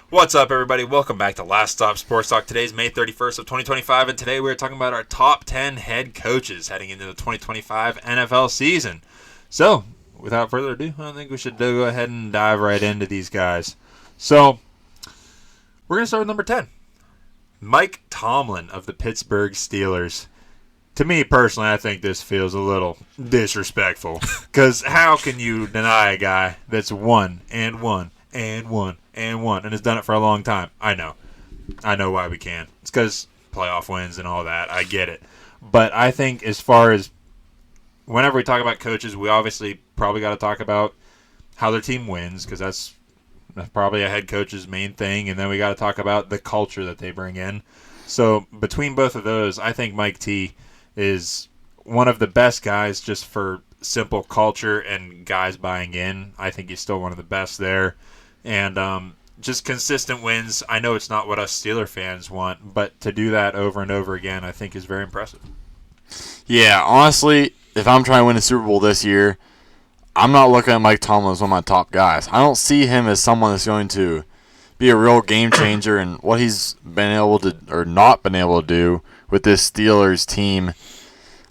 What's up, everybody? Welcome back to Last Stop Sports Talk. Today's May 31st of 2025, and today we're talking about our top 10 head coaches heading into the 2025 NFL season. So, without further ado, I think we should go ahead and dive right into these guys. So, we're going to start with number 10. Mike Tomlin of the Pittsburgh Steelers. To me, personally, I think this feels a little disrespectful. Because how can you deny a guy that's won and has done it for a long time? I know why we can. It's because playoff wins and all that. I get it. But I think as far as whenever we talk about coaches, we obviously probably got to talk about how their team wins, because that's probably a head coach's main thing. And then we got to talk about the culture that they bring in. So between both of those, I think Mike T is one of the best guys just for simple culture and guys buying in. I think he's still one of the best there. And just consistent wins. I know it's not what us Steeler fans want, but to do that over and over again, I think is very impressive. Yeah, honestly, if I'm trying to win a Super Bowl this year, I'm not looking at Mike Tomlin as one of my top guys. I don't see him as someone that's going to be a real game changer in what he's been able to or not been able to do with this Steelers team.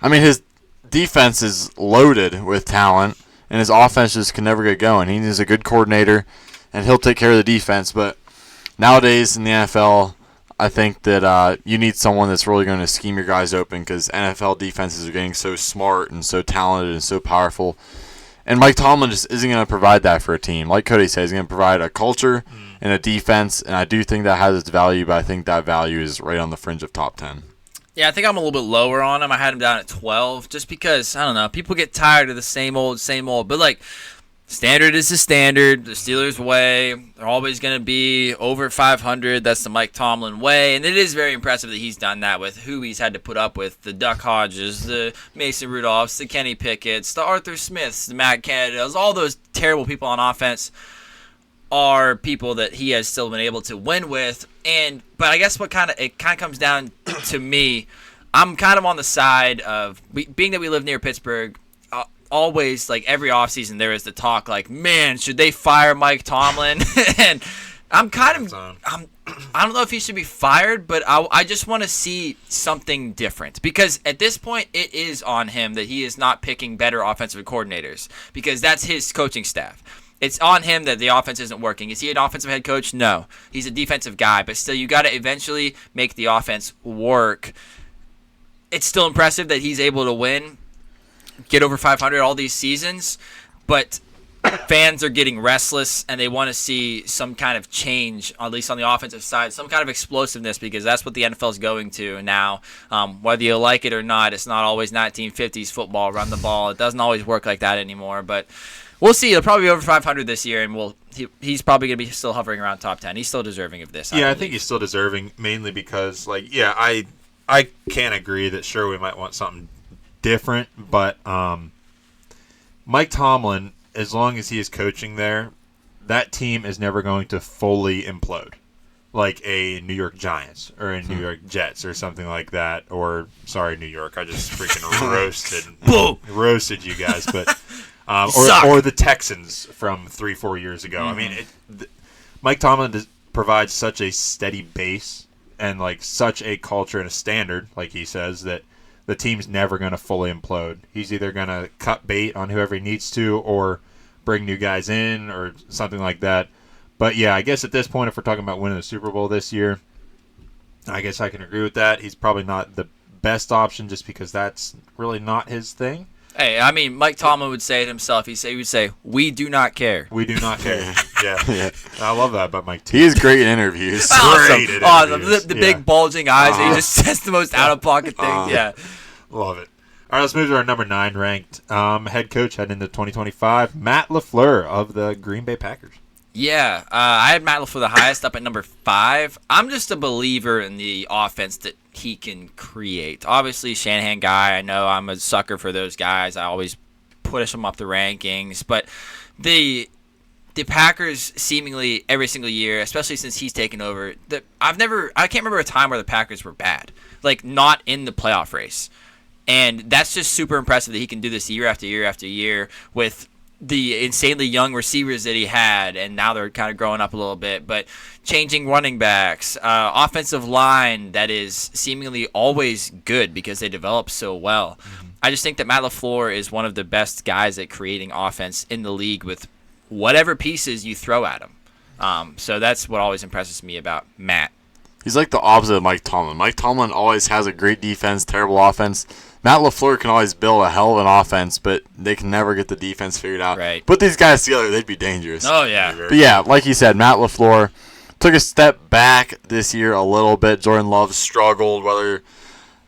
I mean, his defense is loaded with talent, and his offense just can never get going. He needs a good coordinator, and he'll take care of the defense. But nowadays in the NFL, I think that you need someone that's really going to scheme your guys open, because NFL defenses are getting so smart and so talented and so powerful. And Mike Tomlin just isn't going to provide that for a team. Like Cody said, he's going to provide a culture and a defense, and I do think that has its value, but I think that value is right on the fringe of top 10. Yeah, I think I'm a little bit lower on him. I had him down at 12 just because, I don't know, people get tired of the same old. But, like, standard is the standard. The Steelers' way. They're always going to be over 500. That's the Mike Tomlin way. And it is very impressive that he's done that with who he's had to put up with. The Duck Hodges, the Mason Rudolphs, the Kenny Pickett's, the Arthur Smiths, the Matt Canadas. All those terrible people on offense are people that he has still been able to win with. But I guess it kind of comes down to me. I'm kind of on the side of, being that we live near Pittsburgh, always, like, every offseason there is the talk, like, man, should they fire Mike Tomlin? And I'm kind of, I don't know if he should be fired, but I just want to see something different. Because at this point, it is on him that he is not picking better offensive coordinators, because that's his coaching staff. It's on him that the offense isn't working. Is he an offensive head coach? No. He's a defensive guy, but still, you got to eventually make the offense work. It's still impressive that he's able to win, get over 500 all these seasons, but fans are getting restless, and they want to see some kind of change, at least on the offensive side, some kind of explosiveness, because that's what the NFL is going to now. Whether you like it or not, it's not always 1950s football, run the ball. It doesn't always work like that anymore, but we'll see. He'll probably be over 500 this year, and he's probably going to be still hovering around top 10. He's still deserving of this. I think he's still deserving, mainly because, I can agree that sure we might want something different, but Mike Tomlin, as long as he is coaching there, that team is never going to fully implode like a New York Giants or a New York Jets or something like that. Or, sorry, New York, I just freaking roasted you guys, but or the Texans from 3-4 years ago. I mean, Mike Tomlin provides such a steady base and like such a culture and a standard, like he says, that the team's never going to fully implode. He's either going to cut bait on whoever he needs to or bring new guys in or something like that. But, yeah, I guess at this point, if we're talking about winning the Super Bowl this year, I guess I can agree with that. He's probably not the best option just because that's really not his thing. Hey, I mean, Mike Tomlin would say it himself. He would say, "We do not care." We do not care. Yeah. I love that about Mike T. He is great in interviews. Awesome. The big bulging eyes. He just says the most out-of-pocket things. Yeah. Love it. All right, let's move to our number 9 ranked head coach heading into 2025, Matt LaFleur of the Green Bay Packers. Yeah, I had Matt LaFleur the highest, up at number 5. I'm just a believer in the offense that he can create. Obviously, Shanahan guy. I know I'm a sucker for those guys. I always push them up the rankings. But the Packers seemingly every single year, especially since he's taken over, I can't remember a time where the Packers were bad, like not in the playoff race. And that's just super impressive that he can do this year after year after year with the insanely young receivers that he had, and now they're kind of growing up a little bit. But changing running backs, offensive line that is seemingly always good because they develop so well. I just think that Matt LaFleur is one of the best guys at creating offense in the league with whatever pieces you throw at him. So that's what always impresses me about Matt. He's like the opposite of Mike Tomlin. Mike Tomlin always has a great defense, terrible offense. Matt LaFleur can always build a hell of an offense, but they can never get the defense figured out. Right. Put these guys together, they'd be dangerous. Oh, yeah. But yeah, like you said, Matt LaFleur took a step back this year a little bit. Jordan Love struggled.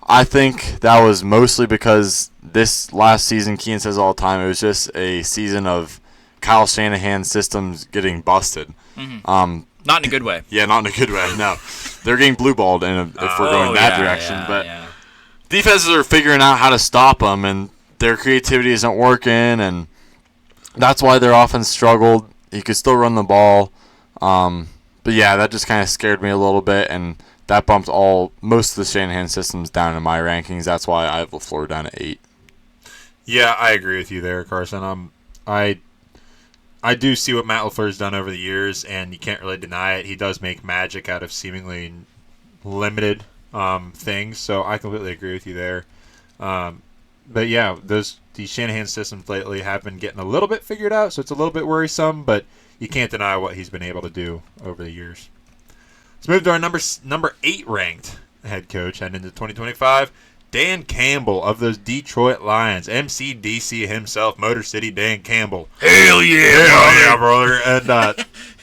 I think that was mostly because this last season, Keenan says all the time, it was just a season of Kyle Shanahan's systems getting busted. Mm-hmm. Not in a good way. Yeah, not in a good way, no. They're getting blue-balled if we're going that direction. But defenses are figuring out how to stop them, and their creativity isn't working, and that's why their offense struggled. He could still run the ball. But yeah, that just kind of scared me a little bit, and that bumped most of the Shanahan systems down in my rankings. That's why I have LaFleur down at 8. Yeah, I agree with you there, Carson. I do see what Matt LaFleur's done over the years, and you can't really deny it. He does make magic out of seemingly limited things, so I completely agree with you there. But yeah, these Shanahan systems lately have been getting a little bit figured out, so it's a little bit worrisome, but you can't deny what he's been able to do over the years. Let's move to our number 8 ranked head coach heading into 2025. Dan Campbell of those Detroit Lions, MCDC himself, Motor City Dan Campbell. Hell yeah, brother. And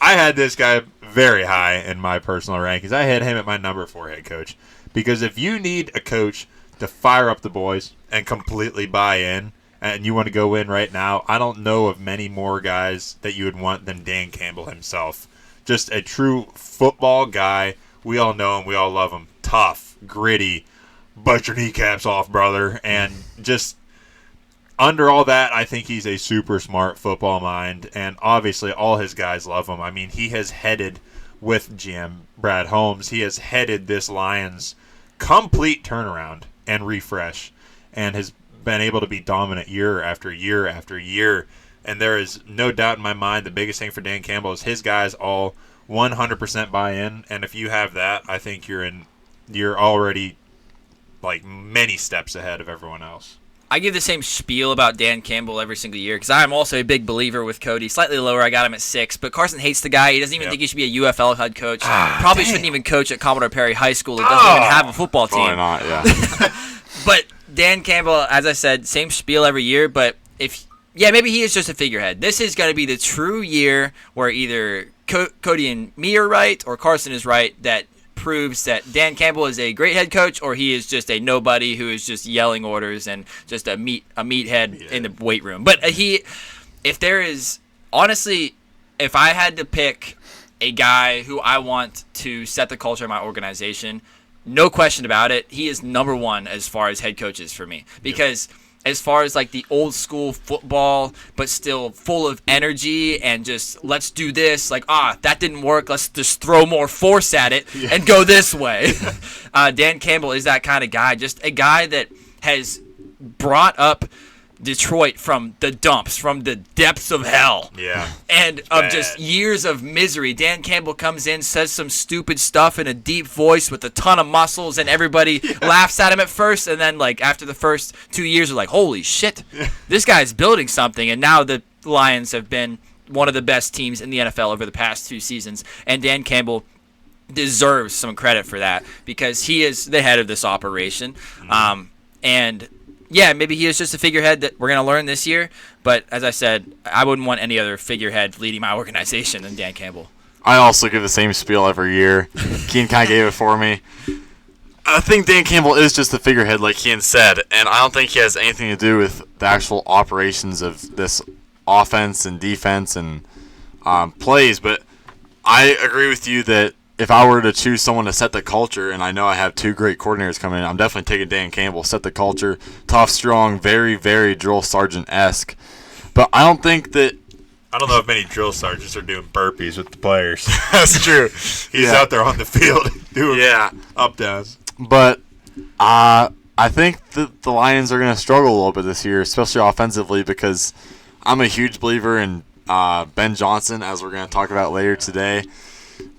I had this guy very high in my personal rankings. I had him at my number 4 head coach because if you need a coach to fire up the boys and completely buy in, and you want to go in right now, I don't know of many more guys that you would want than Dan Campbell himself. Just a true football guy. We all know him. We all love him. Tough, gritty. Bust your kneecaps off, brother. And just under all that, I think he's a super smart football mind. And obviously, all his guys love him. I mean, he has headed with GM Brad Holmes. He has headed this Lions complete turnaround and refresh and has been able to be dominant year after year after year. And there is no doubt in my mind the biggest thing for Dan Campbell is his guys all 100% buy in. And if you have that, I think you're already like many steps ahead of everyone else. I give the same spiel about Dan Campbell every single year because I'm also a big believer with Cody. Slightly lower, I got him at 6, but Carson hates the guy. He doesn't even think he should be a UFL head coach. Probably shouldn't even coach at Commodore Perry High School. He doesn't even have a football team. Probably not, yeah. But Dan Campbell, as I said, same spiel every year, but maybe he is just a figurehead. This is going to be the true year where either Cody and me are right or Carson is right that proves that Dan Campbell is a great head coach or he is just a nobody who is just yelling orders and just a meathead in the weight room. But if I had to pick a guy who I want to set the culture of my organization, no question about it, he is number 1 as far as head coaches for me. Because as far as like the old school football, but still full of energy and just let's do this, like, that didn't work, let's just throw more force at it and go this way. Dan Campbell is that kind of guy, just a guy that has brought up Detroit from the dumps, from the depths of hell. Yeah. And of just years of misery. Dan Campbell comes in, says some stupid stuff in a deep voice with a ton of muscles, and everybody laughs at him at first, and then like after the first 2 years are like, holy shit, this guy's building something. And now the Lions have been one of the best teams in the NFL over the past 2 seasons. And Dan Campbell deserves some credit for that because he is the head of this operation. And yeah, maybe he is just a figurehead that we're going to learn this year. But as I said, I wouldn't want any other figurehead leading my organization than Dan Campbell. I also give the same spiel every year. Keen kind of gave it for me. I think Dan Campbell is just the figurehead, like Keen said, and I don't think he has anything to do with the actual operations of this offense and defense and plays. But I agree with you that if I were to choose someone to set the culture, and I know I have 2 great coordinators coming in, I'm definitely taking Dan Campbell. Set the culture, tough, strong, very, very drill sergeant-esque. But I don't think that... I don't know if many drill sergeants are doing burpees with the players. That's true. He's out there on the field doing up-downs. But I think that the Lions are going to struggle a little bit this year, especially offensively, because I'm a huge believer in Ben Johnson, as we're going to talk about later today.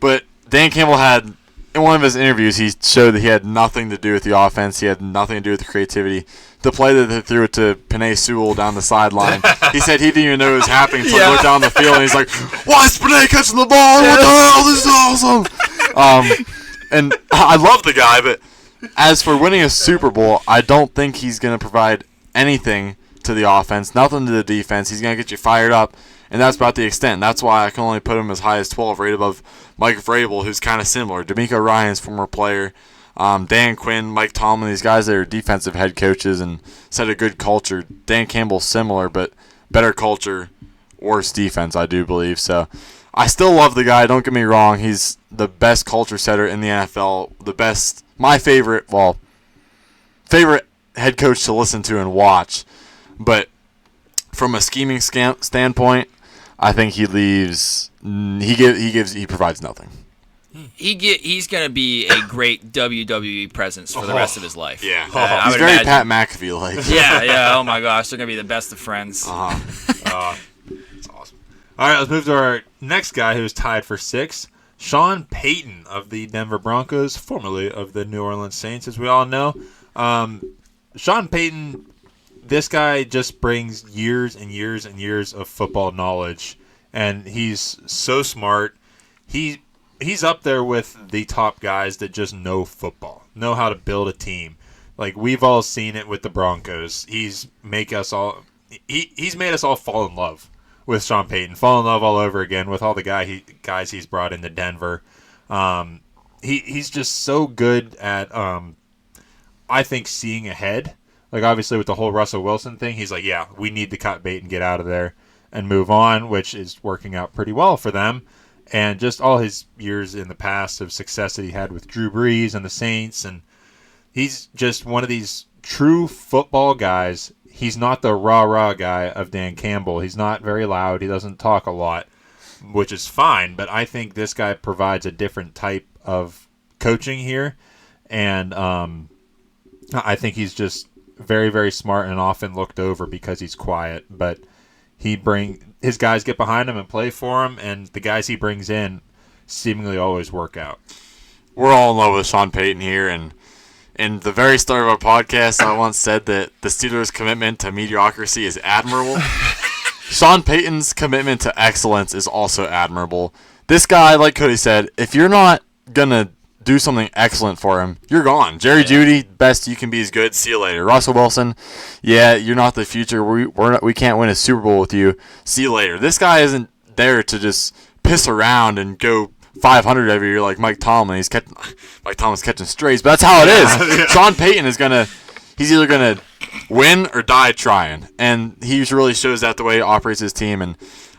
But Dan Campbell had, in one of his interviews, he showed that he had nothing to do with the offense. He had nothing to do with the creativity. The play that they threw it to Penei Sewell down the sideline, he said he didn't even know it was happening until he looked down the field, and he's like, why is Penei catching the ball? What the hell? This is awesome. And I love the guy, but as for winning a Super Bowl, I don't think he's going to provide anything to the offense, nothing to the defense. He's going to get you fired up, and that's about the extent. That's why I can only put him as high as 12, right above Mike Vrabel, who's kind of similar. D'Amico Ryan's former player. Dan Quinn, Mike Tomlin, these guys that are defensive head coaches and set a good culture. Dan Campbell's similar, but better culture, worse defense, I do believe. So I still love the guy. Don't get me wrong. He's the best culture setter in the NFL. The best, my favorite head coach to listen to and watch. But from a scheming standpoint, I think he leaves. He provides nothing. He's going to be a great WWE presence for the rest of his life. Yeah. He's very imagine. Pat McAfee-like. Yeah. Oh, my gosh. They're going to be the best of friends. That's awesome. All right, let's move to our next guy who's tied for 6. Sean Payton of the Denver Broncos, formerly of the New Orleans Saints, as we all know. Sean Payton, this guy just brings years and years and years of football knowledge, and he's so smart. He's up there with the top guys that just know football, know how to build a team. Like, we've all seen it with the Broncos. He's made us all fall in love with Sean Payton, fall in love all over again with all the guys he's brought into Denver. He's just so good at, I think, seeing ahead. Like, obviously, with the whole Russell Wilson thing, he's like, yeah, we need to cut bait and get out of there and move on, which is working out pretty well for them. And just all his years in the past of success that he had with Drew Brees and the Saints. And he's just one of these true football guys. He's not the rah-rah guy of Dan Campbell. He's not very loud. He doesn't talk a lot, which is fine. But I think this guy provides a different type of coaching here. And I think he's just very, very smart and often looked over because he's quiet. But his guys get behind him and play for him, and the guys he brings in seemingly always work out. We're all in love with Sean Payton here, and in the very start of our podcast, I once said that the Steelers' commitment to mediocrity is admirable. Sean Payton's commitment to excellence is also admirable. This guy, like Cody said, if you're not going to do something excellent for him, you're gone. Jerry Jeudy, best you can be is good. See you later. Russell Wilson, yeah, you're not the future. We can't win a Super Bowl with you. See you later. This guy isn't there to just piss around and go 500 every year like Mike Tomlin. Mike Tomlin's catching strays, but that's how it is. Yeah. Sean Payton he's either gonna win or die trying, and he really shows that the way he operates his team. And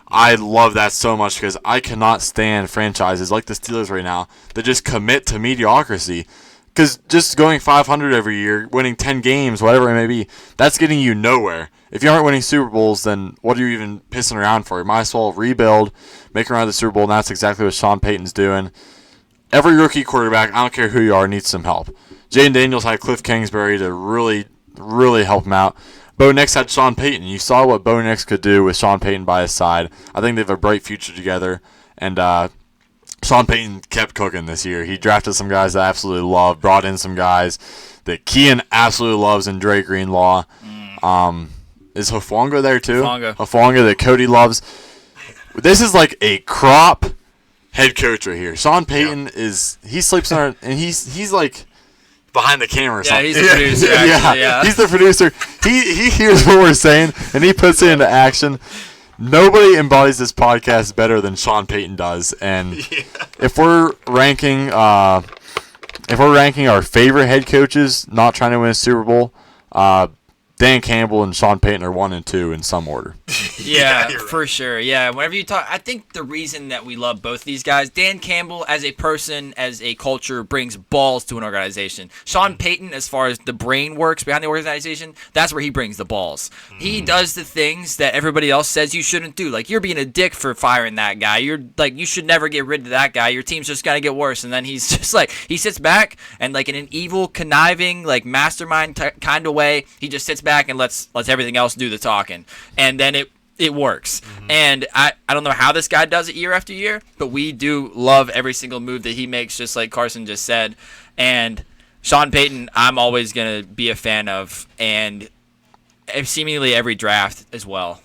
I love that so much because I cannot stand franchises like the Steelers right now that just commit to mediocrity. Because just going 500 every year, winning 10 games, whatever it may be, that's getting you nowhere. If you aren't winning Super Bowls, then what are you even pissing around for? You might as well rebuild, make around the Super Bowl, and that's exactly what Sean Payton's doing. Every rookie quarterback, I don't care who you are, needs some help. Jaden Daniels had Cliff Kingsbury to really, really help him out. Bo Nix had Sean Payton. You saw what Bo Nix could do with Sean Payton by his side. I think they have a bright future together. And Sean Payton kept cooking this year. He drafted some guys that I absolutely love, brought in some guys that Kean absolutely loves in Dre Greenlaw. Is Hufanga there too? Hufanga that Cody loves. This is like a crop head coach right here. Sean Payton he sleeps in and he's like behind the camera or something. He's the producer. Actually, he's the producer. He hears what we're saying and he puts it into action. Nobody embodies this podcast better than Sean Payton does. And if we're ranking our favorite head coaches not trying to win a Super Bowl, Dan Campbell and Sean Payton are 1 and 2 in some order. Yeah, for sure. Yeah, whenever you talk, I think the reason that we love both these guys, Dan Campbell as a person, as a culture, brings balls to an organization. Sean Payton, as far as the brain works behind the organization, that's where he brings the balls. He does the things that everybody else says you shouldn't do. Like, you're being a dick for firing that guy. You're like, you should never get rid of that guy. Your team's just gonna get worse. And then he's just like, he sits back and like in an evil, conniving, like mastermind kind of way, he just sits back and lets everything else do the talking. And then it works. And I don't know how this guy does it year after year, but we do love every single move that he makes, just like Carson just said. And Sean Payton, I'm always going to be a fan of, and seemingly every draft as well.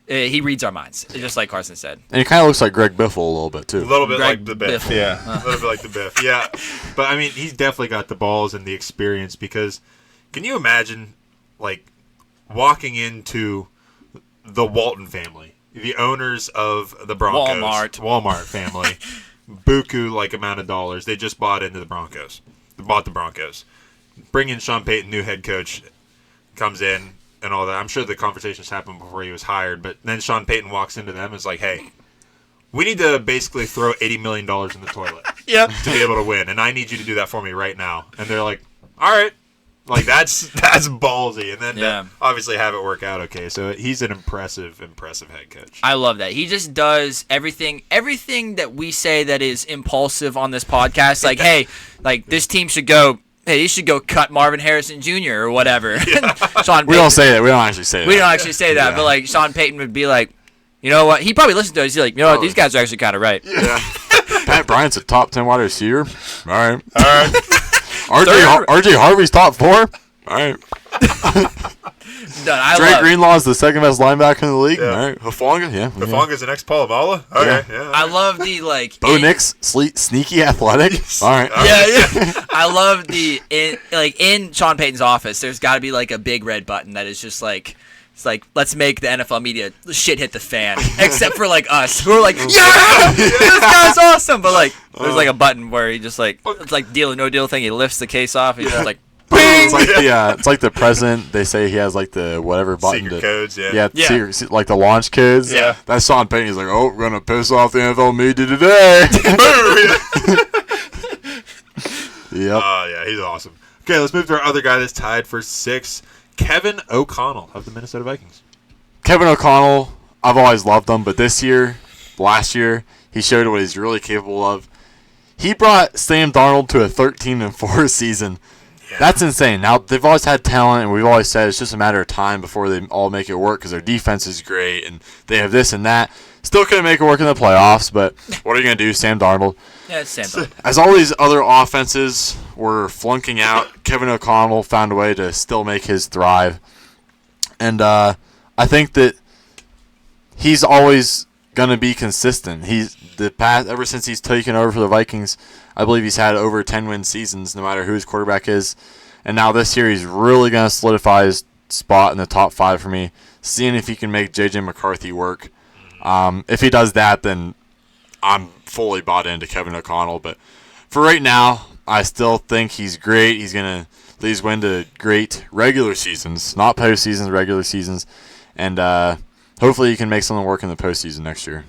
He reads our minds, just like Carson said. And he kind of looks like Greg Biffle a little bit, too. A little bit Greg like the Biff. Biffle. Yeah, a little bit like the Biff. Yeah. But, I mean, he's definitely got the balls and the experience because can you imagine, like, walking into the Walton family, the owners of the Broncos, Walmart family, buku like amount of dollars. They just bought into the Broncos. They bought the Broncos. Bring in Sean Payton, new head coach, comes in and all that. I'm sure the conversations happened before he was hired, but then Sean Payton walks into them and is like, hey, we need to basically throw $80 million in the toilet to be able to win, and I need you to do that for me right now. And they're like, all right. Like, that's ballsy. And then obviously have it work out okay. So he's an impressive head coach. I love that. He just does everything that we say that is impulsive on this podcast. Like, hey, like this team should go, hey, you should go cut Marvin Harrison Jr. or whatever. Sean Payton, we don't say that. We don't actually say that. We don't actually say that. But, like, Sean Payton would be like, you know what? He probably listened to us. He's like, you know what? These guys are actually kind of right. Yeah. Pat Bryant's a top 10 wide receiver. All right. RJ Harvey's top 4. All right. Drake Greenlaw is the second best linebacker in the league. Yeah. All right. Hufanga, yeah. Hufanga's the next Palomala? Okay, yeah. I love the, like... Bo Nix, sneaky athletic. All right. Yeah. I love in Sean Payton's office, there's got to be, like, a big red button that is just, like... It's like, let's make the NFL media shit hit the fan. Except for, like, us, who are like, yeah! This guy's awesome! But, like, there's, like, a button where he just, like... It's like deal or no deal thing. He lifts the case off. He's just like... It's like the president. They say he has like the whatever button. Secret codes, Secret, like the launch codes. Yeah. That's Sean Payton. He's like, oh, we're gonna piss off the NFL media today. Yep. Yeah, he's awesome. Okay, let's move to our other guy that's tied for 6, Kevin O'Connell of the Minnesota Vikings. Kevin O'Connell, I've always loved him, but last year, he showed what he's really capable of. He brought Sam Darnold to a 13-4 season. Yeah. That's insane. Now, they've always had talent, and we've always said it's just a matter of time before they all make it work because their defense is great, and they have this and that. Still couldn't make it work in the playoffs, but what are you going to do, Sam Darnold? Yeah, it's Sam Darnold. As all these other offenses were flunking out, Kevin O'Connell found a way to still make his thrive. And I think that he's always going to be consistent. Ever since he's taken over for the Vikings, I believe he's had over 10-win seasons, no matter who his quarterback is. And now this year, he's really going to solidify his spot in the top 5 for me, seeing if he can make J.J. McCarthy work. If he does that, then I'm fully bought into Kevin O'Connell. But for right now, I still think he's great. He's going to lead his win to great regular seasons, not postseasons, regular seasons. And hopefully he can make something work in the postseason next year.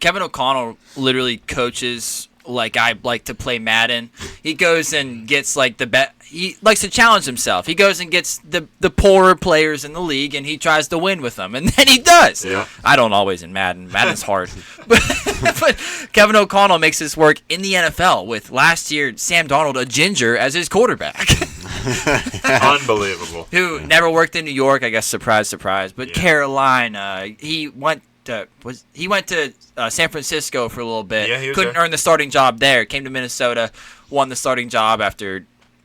Kevin O'Connell literally coaches like I like to play Madden. He goes and gets like he likes to challenge himself. He goes and gets the poorer players in the league and he tries to win with them, and then he does. Yeah. I don't always in Madden. Madden's hard. but Kevin O'Connell makes this work in the NFL with last year Sam Darnold, a ginger, as his quarterback. Unbelievable. Who never worked in New York, I guess, surprise, surprise. But Carolina, he went to San Francisco for a little bit. Yeah, he was couldn't there. earn the starting job there. Came to Minnesota, won the starting job after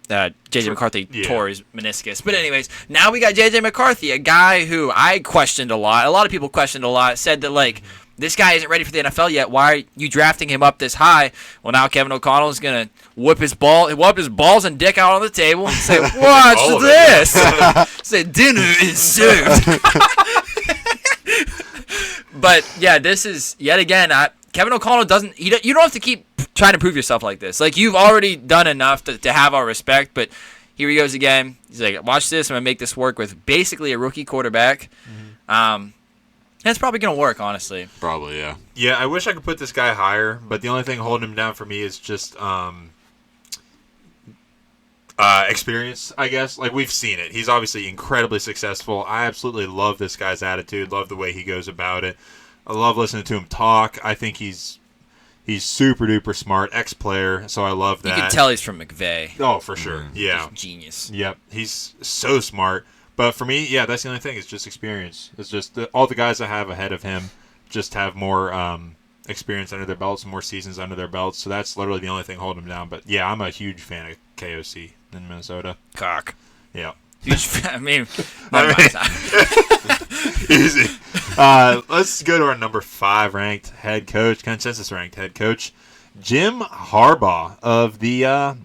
J.J. McCarthy tore his meniscus. But anyways, now we got J.J. McCarthy, a guy who I questioned a lot. A lot of people questioned a lot. Said that like this guy isn't ready for the NFL yet. Why are you drafting him up this high? Well, now Kevin O'Connell is gonna whip his balls and dick out on the table and say, "Watch this." Say dinner is served. But yeah, this is yet again. Kevin O'Connell doesn't. You don't have to keep trying to prove yourself like this. Like you've already done enough to have our respect. But here he goes again. He's like, "Watch this. I'm gonna make this work with basically a rookie quarterback." And it's probably gonna work, honestly. Probably, yeah. Yeah, I wish I could put this guy higher, but the only thing holding him down for me is just experience, I guess. Like, we've seen it. He's obviously incredibly successful. I absolutely love this guy's attitude, love the way he goes about it. I love listening to him talk. I think he's super-duper smart, ex-player, so I love that. You can tell he's from McVay. Oh, for sure. Yeah. He's genius. Yep. He's so smart. But for me, yeah, that's the only thing. It's just experience. It's just all the guys I have ahead of him just have more experience under their belts, more seasons under their belts. So that's literally the only thing holding them down. But yeah, I'm a huge fan of KOC in Minnesota. Cock. Yeah. Huge fan. I mean, easy. Let's go to our number 5 ranked head coach, consensus ranked head coach, Jim Harbaugh of the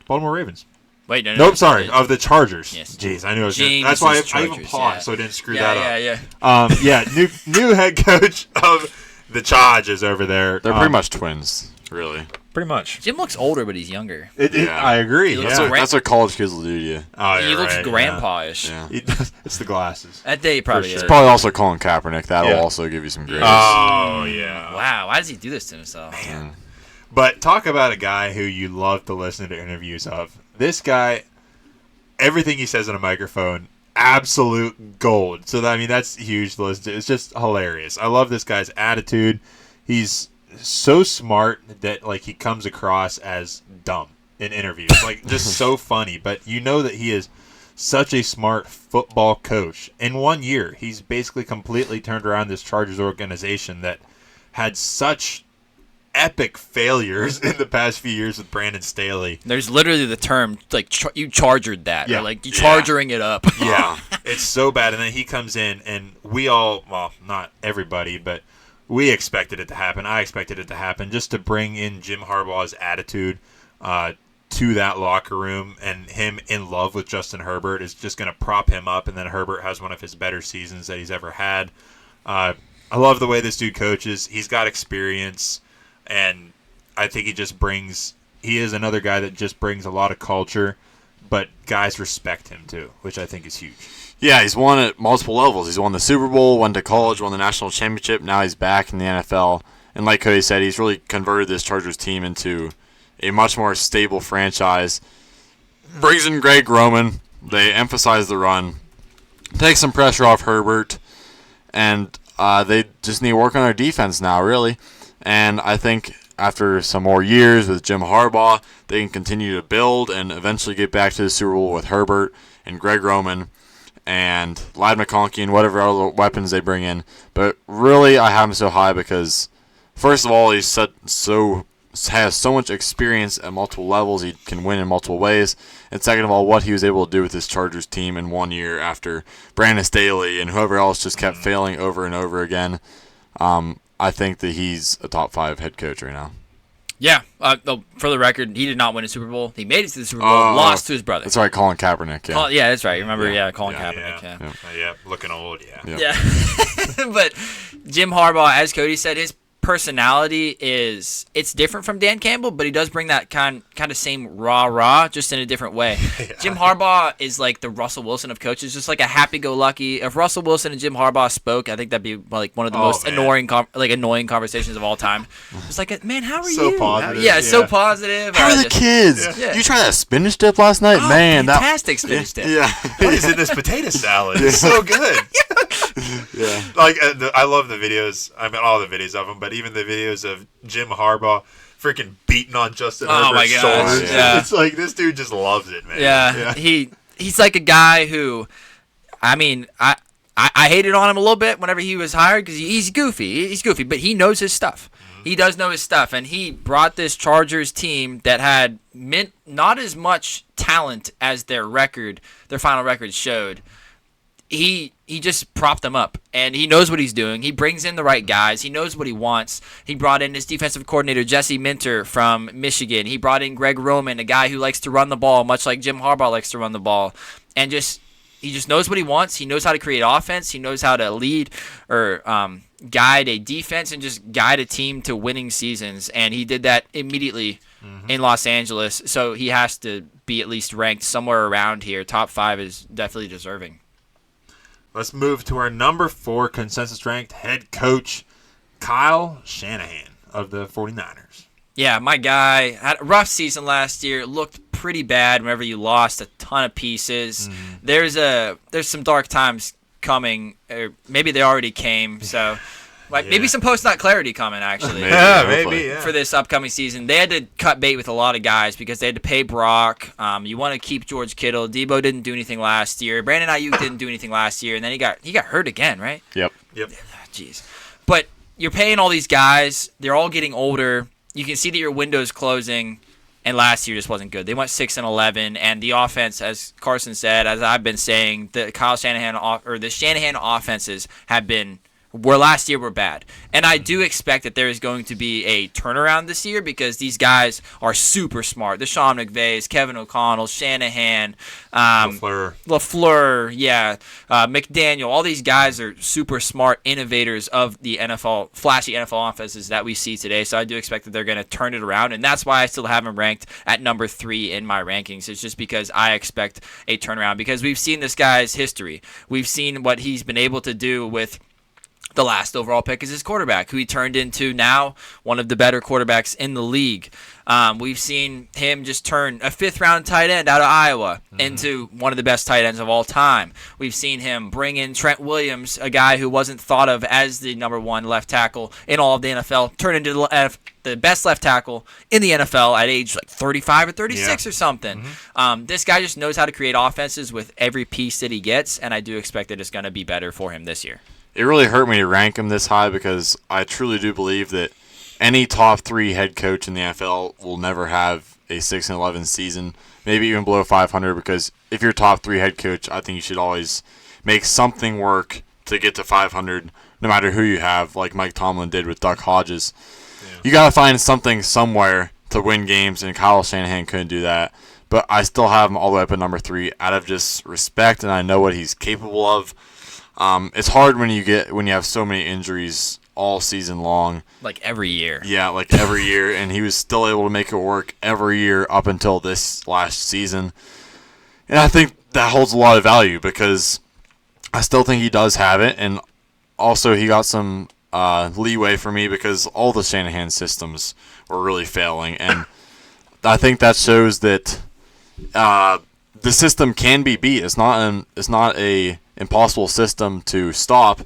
Baltimore Ravens. Wait, no, Nope, sorry, of the Chargers. Yes. Jeez, I knew it was. James That's why I Chargers, even paused, yeah. so I didn't screw that up. Yeah. New head coach of the Chargers over there. They're pretty much twins, really. Pretty much. Jim looks older, but he's younger. I agree. He Yeah. looks like That's what college kids will do to you. Oh, he you're looks right, grandpa-ish. Yeah. Yeah. It's the glasses. That day he probably For is. sure. Probably also Colin Kaepernick. That'll Yeah. also give you some grace. Oh yeah. Wow, why does he do this to himself? Mm. But talk about a guy who you love to listen to interviews of. This guy, everything he says on a microphone, absolute gold. So that's huge to listen to. It's just hilarious. I love this guy's attitude. He's so smart that he comes across as dumb in interviews. Just so funny. But you know that he is such a smart football coach. In 1 year, he's basically completely turned around this Chargers organization that had such epic failures in the past few years with Brandon Staley. There's literally the term, you chargered that. Yeah. Or you chargering it up. Yeah, it's so bad. And then he comes in, and we all, well, not everybody, but we expected it to happen. I expected it to happen, just to bring in Jim Harbaugh's attitude to that locker room, and him in love with Justin Herbert is just going to prop him up, and then Herbert has one of his better seasons that he's ever had. I love the way this dude coaches. He's got experience, and I think he is another guy that just brings a lot of culture, but guys respect him too, which I think is huge. Yeah, he's won at multiple levels. He's won the Super Bowl, went to college, won the national championship. Now he's back in the NFL. And like Cody said, he's really converted this Chargers team into a much more stable franchise. Brings in Greg Roman. They emphasize the run. Take some pressure off Herbert. And they just need to work on their defense now, really. And I think after some more years with Jim Harbaugh, they can continue to build and eventually get back to the Super Bowl with Herbert and Greg Roman and Ladd McConkey and whatever other weapons they bring in. But really, I have him so high because, first of all, has so much experience at multiple levels. He can win in multiple ways. And second of all, what he was able to do with this Chargers team in 1 year after Brandon Staley and whoever else just kept failing over and over again. I think that he's a top 5 head coach right now. Yeah. For the record, he did not win a Super Bowl. He made it to the Super Bowl, lost to his brother. That's right, Colin Kaepernick. Yeah, Yeah, that's right. Remember, Colin Kaepernick. Yeah. Yeah, looking old, yeah. Yeah. But Jim Harbaugh, as Cody said, his personality it's different from Dan Campbell, but he does bring that kind of same rah, just in a different way. Yeah. Jim Harbaugh is like the Russell Wilson of coaches, just like a happy-go-lucky. If Russell Wilson and Jim Harbaugh spoke, I think that'd be like one of the most annoying conversations of all time. It's like, man, how are you? So positive. Yeah, so positive. How are the kids? Yeah. You tried that spinach dip last night? Man, fantastic spinach dip. Yeah. What is in this potato salad? It's so good. Yeah. I love the videos. I mean, all the videos of them, but even the videos of Jim Harbaugh freaking beating on Justin Herbert's shoulders. Yeah. It's like this dude just loves it, man. Yeah. He's like a guy who, I mean, I hated on him a little bit whenever he was hired because he's goofy. He's goofy, but he knows his stuff. Mm-hmm. He does know his stuff, and he brought this Chargers team that had not as much talent as their final record showed. He just propped them up, and he knows what he's doing. He brings in the right guys. He knows what he wants. He brought in his defensive coordinator, Jesse Minter from Michigan. He brought in Greg Roman, a guy who likes to run the ball, much like Jim Harbaugh likes to run the ball. And he just knows what he wants. He knows how to create offense. He knows how to lead or guide a defense and just guide a team to winning seasons. And he did that immediately in Los Angeles, so he has to be at least ranked somewhere around here. Top 5 is definitely deserving. Let's move to our number 4 consensus-ranked head coach, Kyle Shanahan of the 49ers. Yeah, my guy had a rough season last year. Looked pretty bad whenever you lost a ton of pieces. There's some dark times coming, or maybe they already came. So Like maybe some post-nut clarity coming actually. Maybe. For this upcoming season. They had to cut bait with a lot of guys because they had to pay Brock. You want to keep George Kittle. Debo didn't do anything last year. Brandon Ayuk didn't do anything last year, and then he got hurt again, right? Yep. Jeez. But you're paying all these guys. They're all getting older. You can see that your window's closing, and last year just wasn't good. They went 6-11, and the offense, as Carson said, as I've been saying, the Shanahan offenses have been where last year were bad. And I do expect that there is going to be a turnaround this year because these guys are super smart. The Sean McVays, Kevin O'Connell, Shanahan, LaFleur, McDaniel. All these guys are super smart innovators of the NFL, flashy NFL offenses that we see today. So I do expect that they're going to turn it around. And that's why I still have him ranked at number 3 in my rankings. It's just because I expect a turnaround because we've seen this guy's history. We've seen what he's been able to do with the last overall pick is his quarterback, who he turned into now one of the better quarterbacks in the league. We've seen him just turn a 5th-round tight end out of Iowa into one of the best tight ends of all time. We've seen him bring in Trent Williams, a guy who wasn't thought of as the number 1 left tackle in all of the NFL, turn into the best left tackle in the NFL at age like 35 or 36 or something. This guy just knows how to create offenses with every piece that he gets, and I do expect that it's going to be better for him this year. It really hurt me to rank him this high because I truly do believe that any top 3 head coach in the NFL will never have a 6-11 season, maybe even below 500, because if you're top 3 head coach, I think you should always make something work to get to 500, no matter who you have, like Mike Tomlin did with Duck Hodges. Yeah. You got to find something somewhere to win games, and Kyle Shanahan couldn't do that. But I still have him all the way up at number 3 out of just respect, and I know what he's capable of. It's hard when you have so many injuries all season long. Like every year. Yeah, like every year, and he was still able to make it work every year up until this last season. And I think that holds a lot of value because I still think he does have it, and also he got some leeway for me because all the Shanahan systems were really failing, and I think that shows that the system can be beat. It's not a impossible system to stop,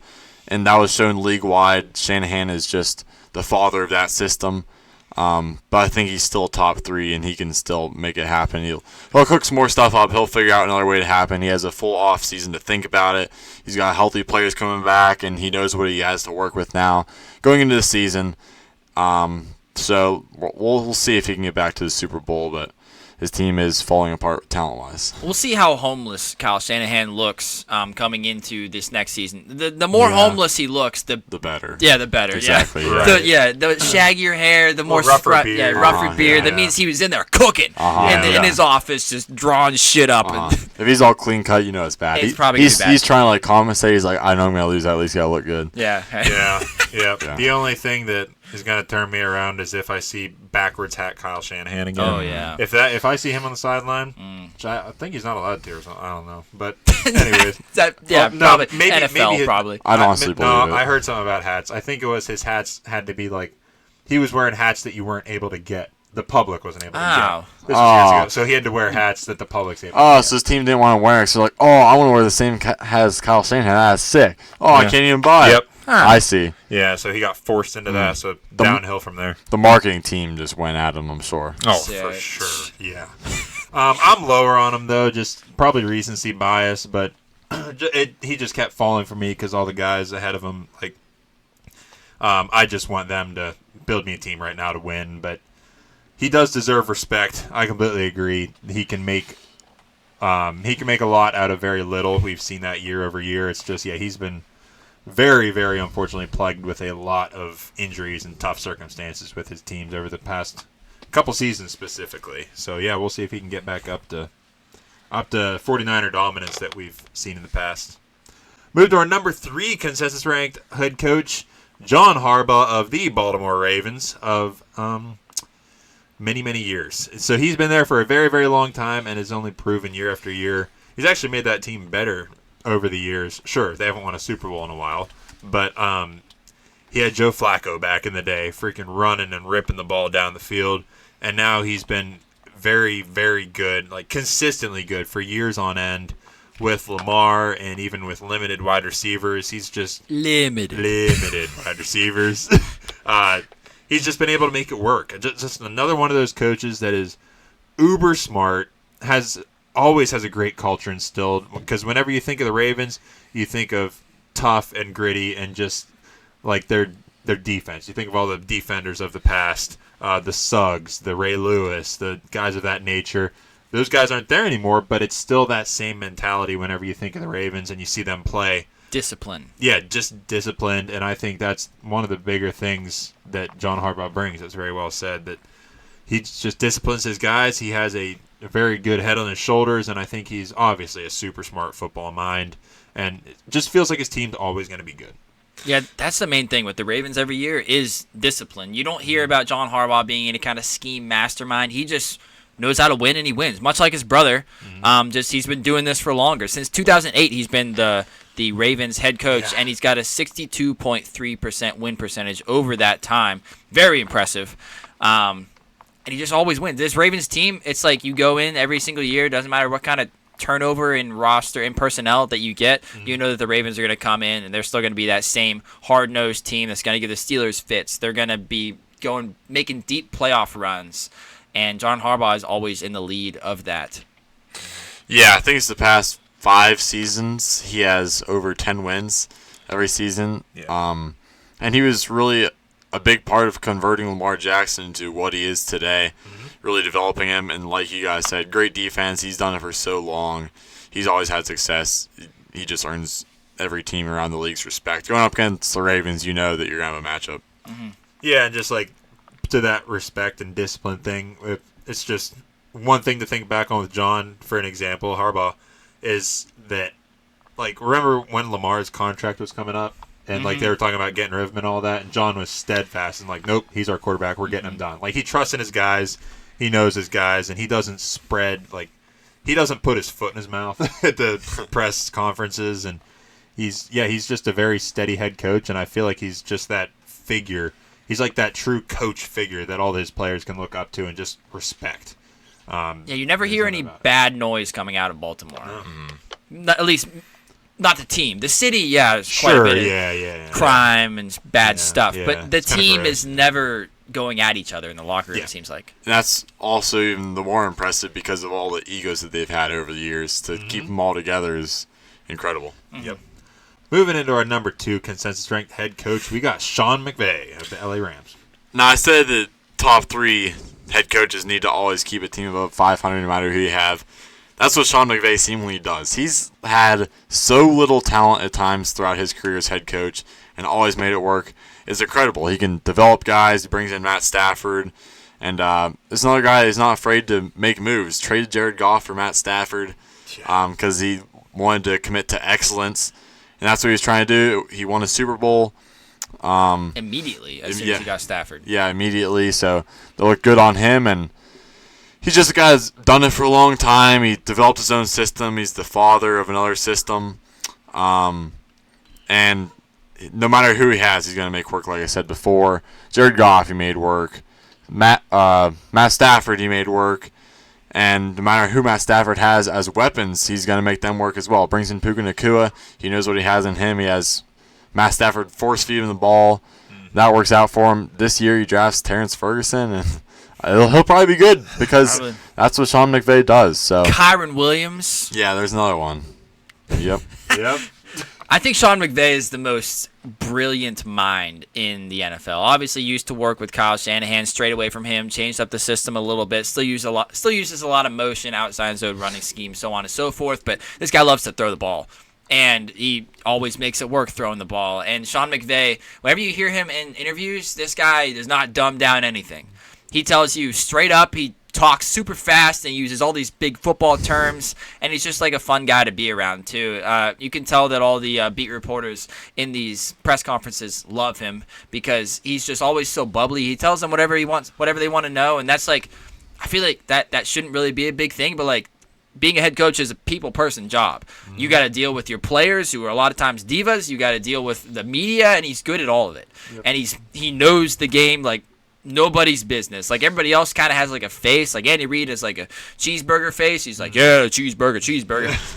and that was shown league-wide. Shanahan is just the father of that system, but I think he's still top 3, and he can still make it happen. He'll cook some more stuff up. He'll figure out another way to happen. He has a full off season to think about it. He's got healthy players coming back, and he knows what he has to work with now going into the season. So we'll see if he can get back to the Super Bowl, but his team is falling apart talent-wise. We'll see how homeless Kyle Shanahan looks coming into this next season. The more homeless he looks, the better. Yeah, the better. Exactly. Yeah. The shaggier hair, the more rougher beard. Yeah, rougher beard. That means he was in there cooking in his office, just drawing shit up. If he's all clean cut, you know it's bad. It's probably gonna be bad. He's trying to like compensate. He's like, I know I'm gonna lose. At least gotta look good. Yeah. Yeah. The only thing that is going to turn me around is if I see backwards hat Kyle Shanahan again. Oh yeah. If I see him on the sideline, which I think he's not allowed to or something. I don't know. But anyways, probably maybe NFL probably. I'd honestly believe it. I heard something about hats. I think it was his hats had to be like he was wearing hats that you weren't able to get. The public wasn't able to get. This was years ago, so he had to wear hats that the public's able to get. So his team didn't want to wear it. So like, I want to wear the same hat as Kyle Shanahan. That's sick. I can't even buy it. Yep. I see. Yeah, so he got forced into that, so downhill from there. The marketing team just went at him, I'm sure. Oh, for sure, yeah. I'm lower on him, though, just probably recency bias, but he just kept falling for me because all the guys ahead of him, like, I just want them to build me a team right now to win, but he does deserve respect. I completely agree. He can make a lot out of very little. We've seen that year over year. It's just, he's been very, very unfortunately plagued with a lot of injuries and tough circumstances with his teams over the past couple seasons specifically. So we'll see if he can get back up to 49er dominance that we've seen in the past. Move to our number 3 consensus ranked head coach, John Harbaugh of the Baltimore Ravens of many, many years. So he's been there for a very, very long time and has only proven year after year. He's actually made that team better over the years. Sure, they haven't won a Super Bowl in a while, but he had Joe Flacco back in the day, freaking running and ripping the ball down the field, and now he's been very, very good, like consistently good for years on end with Lamar and even with limited wide receivers. He's just Limited wide receivers. He's just been able to make it work. Just another one of those coaches that is uber smart, always has a great culture instilled. Because whenever you think of the Ravens, you think of tough and gritty and just like their defense. You think of all the defenders of the past, the Suggs, the Ray Lewis, the guys of that nature. Those guys aren't there anymore, but it's still that same mentality whenever you think of the Ravens and you see them play. discipline. Yeah, just disciplined, and I think that's one of the bigger things that John Harbaugh brings. It's very well said that he just disciplines his guys. He has a very good head on his shoulders, and I think he's obviously a super smart football mind, and it just feels like his team's always going to be good. Yeah, that's the main thing with the Ravens every year is discipline. You don't hear about John Harbaugh being any kind of scheme mastermind. He just knows how to win, and he wins, much like his brother. Just he's been doing this for longer. Since 2008, he's been the Ravens head coach, and he's got a 62.3% win percentage over that time. Very impressive. And he just always wins. This Ravens team, it's like you go in every single year, doesn't matter what kind of turnover in roster and personnel that you get, you know that the Ravens are going to come in and they're still going to be that same hard-nosed team that's going to give the Steelers fits. They're going to be making deep playoff runs, and John Harbaugh is always in the lead of that. Yeah, I think it's the past 5 seasons he has over 10 wins every season. Yeah. And he was really a big part of converting Lamar Jackson into what he is today, really developing him. And like you guys said, great defense. He's done it for so long. He's always had success. He just earns every team around the league's respect. Going up against the Ravens, you know that you're going to have a matchup. Yeah, and just like to that respect and discipline thing, it's just one thing to think back on with John, for an example, Harbaugh, is that, like, remember when Lamar's contract was coming up? And, like, they were talking about getting rid of him and all that, and John was steadfast and like, nope, he's our quarterback, we're getting him done. Like, he trusts in his guys, he knows his guys, and he doesn't he doesn't put his foot in his mouth at the press conferences, and he's just a very steady head coach, and I feel like he's just that figure. He's like that true coach figure that all his players can look up to and just respect. You never hear any bad noise coming out of Baltimore. Not, at least not the team. The city, it's quite a bit of crime and bad stuff. But the team is never going at each other in the locker room, it seems like. And that's also even the more impressive because of all the egos that they've had over the years. To keep them all together is incredible. Yep. Moving into our number 2 consensus-ranked head coach, we got Sean McVay of the LA Rams. Now, I said that top 3 head coaches need to always keep a team above 500 no matter who you have. That's what Sean McVay seemingly does. He's had so little talent at times throughout his career as head coach and always made it work. It's incredible. He can develop guys. He brings in Matt Stafford. And there's another guy who's not afraid to make moves. Traded Jared Goff for Matt Stafford because he wanted to commit to excellence. And that's what he was trying to do. He won a Super Bowl. Immediately, as soon as he got Stafford. Yeah, immediately. So they look good on him. And he's just a guy that's done it for a long time. He developed his own system. He's the father of another system. And no matter who he has, he's going to make work, like I said before. Jared Goff, he made work. Matt Stafford, he made work. And no matter who Matt Stafford has as weapons, he's going to make them work as well. Brings in Puka Nacua. He knows what he has in him. He has Matt Stafford force-feeding the ball. That works out for him. This year he drafts Terrence Ferguson, and he'll probably be good because that's what Sean McVay does. So Kyron Williams. Yeah, there's another one. Yep. I think Sean McVay is the most brilliant mind in the NFL. Obviously, used to work with Kyle Shanahan, straight away from him, changed up the system a little bit. Still uses a lot of motion, outside zone running scheme, so on and so forth. But this guy loves to throw the ball, and he always makes it work throwing the ball. And Sean McVay, whenever you hear him in interviews, this guy does not dumb down anything. He tells you straight up. He talks super fast and uses all these big football terms, and he's just like a fun guy to be around too. You can tell that all the beat reporters in these press conferences love him because he's just always so bubbly. He tells them whatever he wants, whatever they want to know, and that's like, I feel like that shouldn't really be a big thing, but like being a head coach is a people person job. You got to deal with your players who are a lot of times divas. You got to deal with the media, and he's good at all of it. And he knows the game like nobody's business. Like, everybody else kind of has, like, a face. Like, Andy Reid is, like, a cheeseburger face. He's like, yeah, cheeseburger.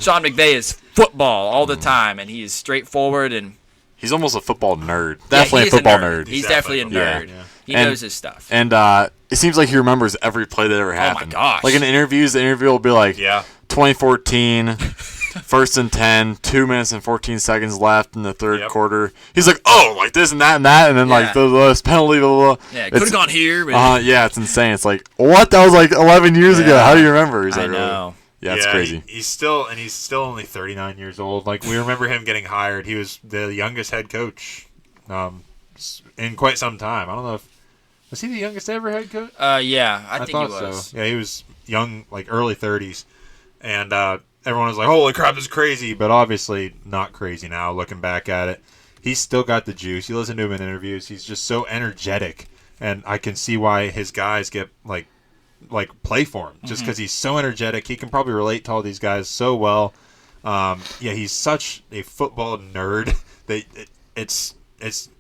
Sean McVay is football all the time, and he is straightforward. And he's almost a football nerd. Definitely he's a football nerd. He's definitely a nerd. Yeah. He knows his stuff. And it seems like he remembers every play that ever happened. Oh, my gosh. Like, in interviews, the interview will be like, 2014, 1st and 10, 2 minutes and 14 seconds left in the third quarter. He's like, oh, like this and that and that, and then like the penalty, blah, blah. Yeah, could have gone here. But yeah, it's insane. It's like, what? That was like 11 years ago. How do you remember? He's like, I know. Yeah, it's crazy. He's still only 39 years old. Like, we remember him getting hired. He was the youngest head coach in quite some time. I don't know if was he the youngest ever head coach? Yeah, I think thought he was. So. Yeah, he was young, like early 30s, and everyone was like, "Holy crap, this is crazy!" But obviously not crazy now. Looking back at it, he's still got the juice. You listen to him in interviews; he's just so energetic, and I can see why his guys get like play for him just because he's so energetic. He can probably relate to all these guys so well. He's such a football nerd that it's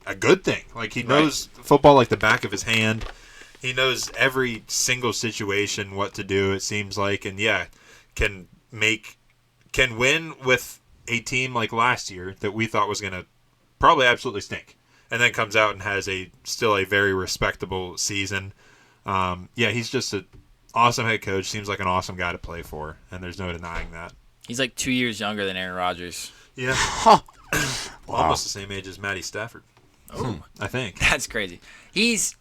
a good thing. Like, he knows football like the back of his hand. He knows every single situation what to do, it seems like, and can win with a team like last year that we thought was going to probably absolutely stink, and then comes out and has still a very respectable season. He's just an awesome head coach. Seems like an awesome guy to play for, and there's no denying that. He's like 2 years younger than Aaron Rodgers. Yeah. Almost the same age as Matty Stafford. Oh, I think. That's crazy. He's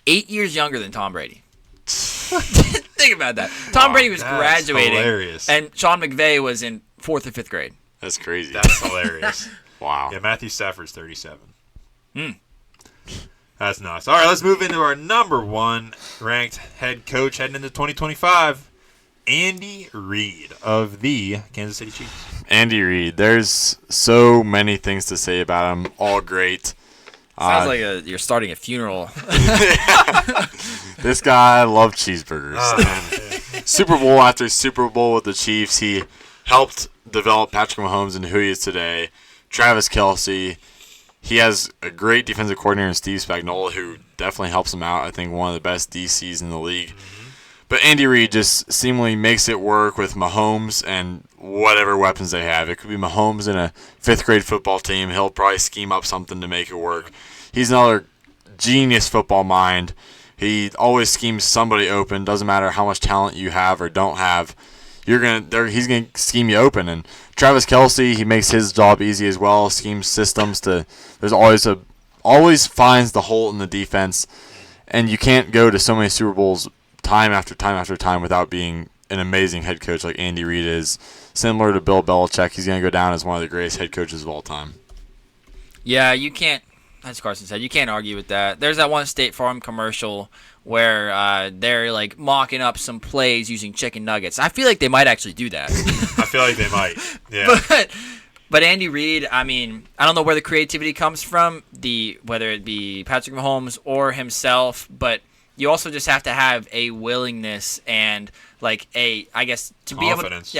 8 years younger than Tom Brady. Think about that. Tom Brady was graduating, hilarious. and Sean McVay was in 4th or 5th grade. That's crazy. That's hilarious. Wow. Yeah, Matthew Stafford's 37. That's nuts. All right, let's move into our number 1 ranked head coach heading into 2025, Andy Reid of the Kansas City Chiefs. Andy Reid. There's so many things to say about him. All great. Sounds like you're starting a funeral. This guy loved cheeseburgers. Super Bowl after Super Bowl with the Chiefs, he helped develop Patrick Mahomes into who he is today. Travis Kelce. He has a great defensive coordinator in Steve Spagnuolo, who definitely helps him out. I think one of the best DCs in the league. But Andy Reid just seemingly makes it work with Mahomes and whatever weapons they have. It could be Mahomes in a 5th grade football team. He'll probably scheme up something to make it work. He's another genius football mind. He always schemes somebody open. Doesn't matter how much talent you have or don't have. He's gonna scheme you open. And Travis Kelce, he makes his job easy as well. Schemes systems to. There's always finds the hole in the defense, and you can't go to so many Super Bowls time after time after time without being an amazing head coach like Andy Reid is. Similar to Bill Belichick, he's going to go down as one of the greatest head coaches of all time. Yeah, you can't, as Carson said, you can't argue with that. There's that one State Farm commercial where they're like mocking up some plays using chicken nuggets. I feel like they might actually do that. I feel like they might. Yeah. But Andy Reid, I mean, I don't know where the creativity comes from, whether it be Patrick Mahomes or himself, but you also just have to have a willingness and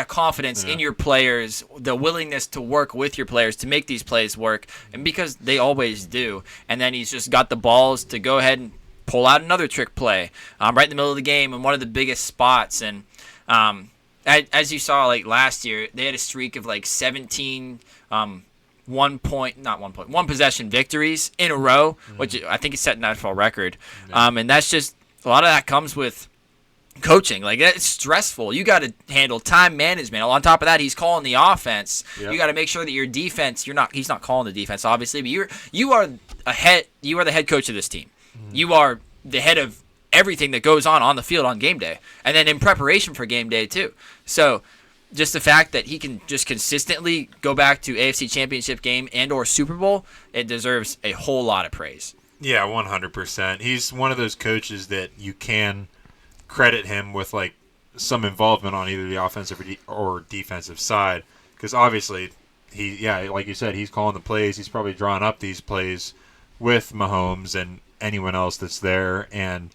confidence in your players, the willingness to work with your players to make these plays work, and because they always do. And then he's just got the balls to go ahead and pull out another trick play right in the middle of the game in one of the biggest spots. And as you saw, like last year, they had a streak of like 17 one possession victories in a row, which I think is set an NFL record. And that's just a lot of that comes with coaching. Like, it's stressful. You got to handle time management. On top of that, he's calling the offense. Yep. You got to make sure that your defense, he's not calling the defense obviously, but you are the head coach of this team. You are the head of everything that goes on the field on game day, and then in preparation for game day too. So just the fact that he can just consistently go back to AFC Championship game and or Super Bowl, it deserves a whole lot of praise. Yeah, 100%. He's one of those coaches that you can credit him with like some involvement on either the offensive or defensive side, because obviously like you said, he's calling the plays. He's probably drawing up these plays with Mahomes and anyone else that's there. And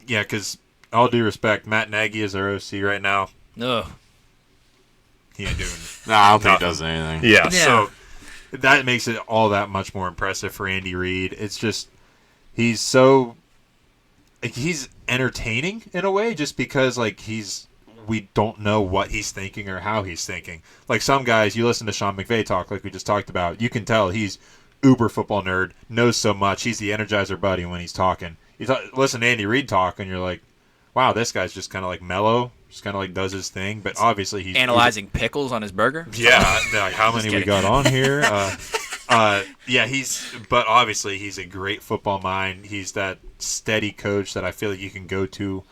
because all due respect, Matt Nagy is our OC right now. No, he ain't doing. No, I don't think he does anything. Yeah, so that makes it all that much more impressive for Andy Reid. It's just he's entertaining in a way, just because we don't know what he's thinking or how he's thinking. Like some guys, you listen to Sean McVay talk, like we just talked about, you can tell he's uber football nerd, knows so much. He's the Energizer Buddy when he's talking. Listen to Andy Reid talk, and you're like, wow, this guy's just kind of like mellow, just kind of like does his thing. But obviously he's analyzing pickles on his burger. Yeah, like how many we got on here. But obviously he's a great football mind. He's that steady coach that I feel like you can go to